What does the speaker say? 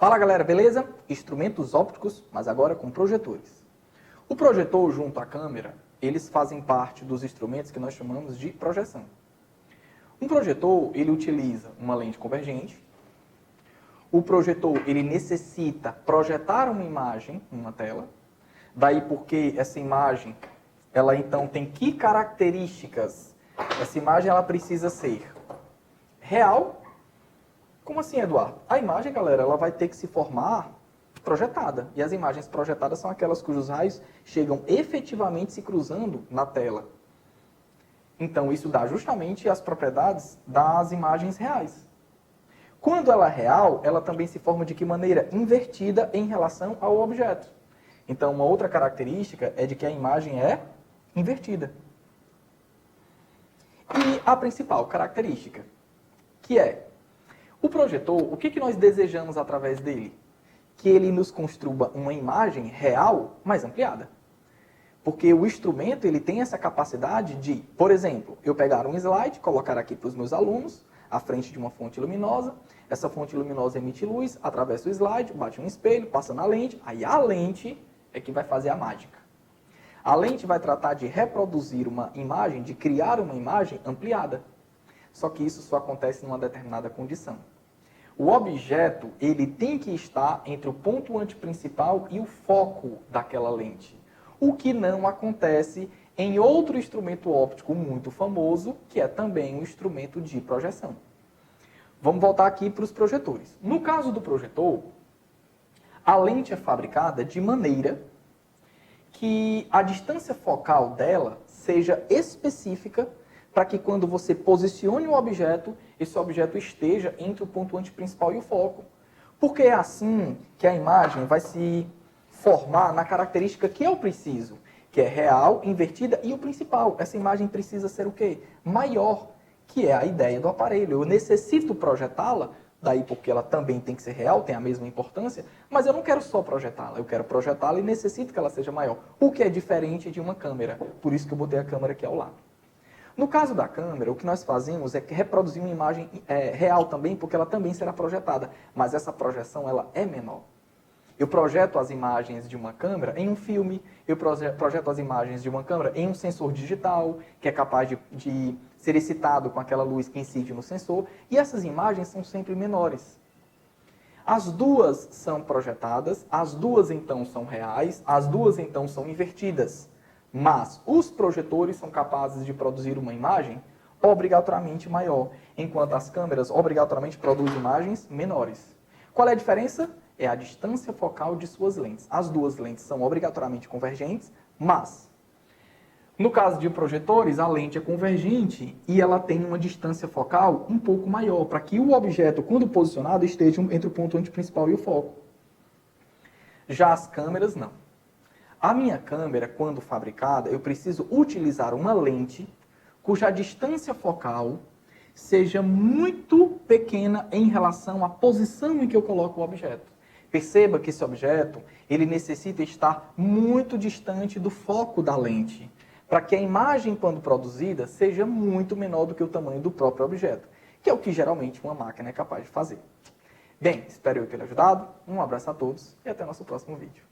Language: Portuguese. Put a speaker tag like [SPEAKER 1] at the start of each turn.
[SPEAKER 1] Fala galera, beleza? Instrumentos ópticos, mas agora com projetores. O projetor junto à câmera, eles fazem parte dos instrumentos que nós chamamos de projeção. Um projetor, ele utiliza uma lente convergente. O projetor, ele necessita projetar uma imagem em uma tela. Daí porque essa imagem, ela então tem que características? Essa imagem, ela precisa ser real. Como assim, Eduardo? A imagem, galera, ela vai ter que se formar projetada. E as imagens projetadas são aquelas cujos raios chegam efetivamente se cruzando na tela. Então, isso dá justamente as propriedades das imagens reais. Quando ela é real, ela também se forma de que maneira? Invertida em relação ao objeto. Então, uma outra característica é de que a imagem é invertida. E a principal característica, que é o projetor, o que nós desejamos através dele? Que ele nos construa uma imagem real, mais ampliada. Porque o instrumento ele tem essa capacidade de, por exemplo, eu pegar um slide, colocar aqui para os meus alunos, à frente de uma fonte luminosa, essa fonte luminosa emite luz, atravessa o slide, bate um espelho, passa na lente, aí a lente é que vai fazer a mágica. A lente vai tratar de reproduzir uma imagem, de criar uma imagem ampliada. Só que isso só acontece numa determinada condição. O objeto, ele tem que estar entre o ponto antiprincipal e o foco daquela lente. O que não acontece em outro instrumento óptico muito famoso, que é também um instrumento de projeção. Vamos voltar aqui para os projetores. No caso do projetor, a lente é fabricada de maneira que a distância focal dela seja específica para que quando você posicione o objeto, esse objeto esteja entre o ponto antiprincipal e o foco. Porque é assim que a imagem vai se formar na característica que eu preciso, que é real, invertida e o principal. Essa imagem precisa ser o quê? Maior, que é a ideia do aparelho. Eu necessito projetá-la, daí porque ela também tem que ser real, tem a mesma importância, mas eu não quero só projetá-la, eu quero projetá-la e necessito que ela seja maior, o que é diferente de uma câmera. Por isso que eu botei a câmera aqui ao lado. No caso da câmera, o que nós fazemos é reproduzir uma imagem real também, porque ela também será projetada, mas essa projeção ela é menor. Eu projeto as imagens de uma câmera em um filme, eu projeto as imagens de uma câmera em um sensor digital, que é capaz de ser excitado com aquela luz que incide no sensor, e essas imagens são sempre menores. As duas são projetadas, as duas então são reais, as duas então são invertidas. Mas os projetores são capazes de produzir uma imagem obrigatoriamente maior, enquanto as câmeras obrigatoriamente produzem imagens menores. Qual é a diferença? É a distância focal de suas lentes. As duas lentes são obrigatoriamente convergentes, mas no caso de projetores, a lente é convergente e ela tem uma distância focal um pouco maior, para que o objeto, quando posicionado, esteja entre o ponto antiprincipal e o foco. Já as câmeras, não. A minha câmera, quando fabricada, eu preciso utilizar uma lente cuja distância focal seja muito pequena em relação à posição em que eu coloco o objeto. Perceba que esse objeto, ele necessita estar muito distante do foco da lente, para que a imagem, quando produzida, seja muito menor do que o tamanho do próprio objeto, que é o que geralmente uma máquina é capaz de fazer. Bem, espero eu ter ajudado, um abraço a todos e até o nosso próximo vídeo.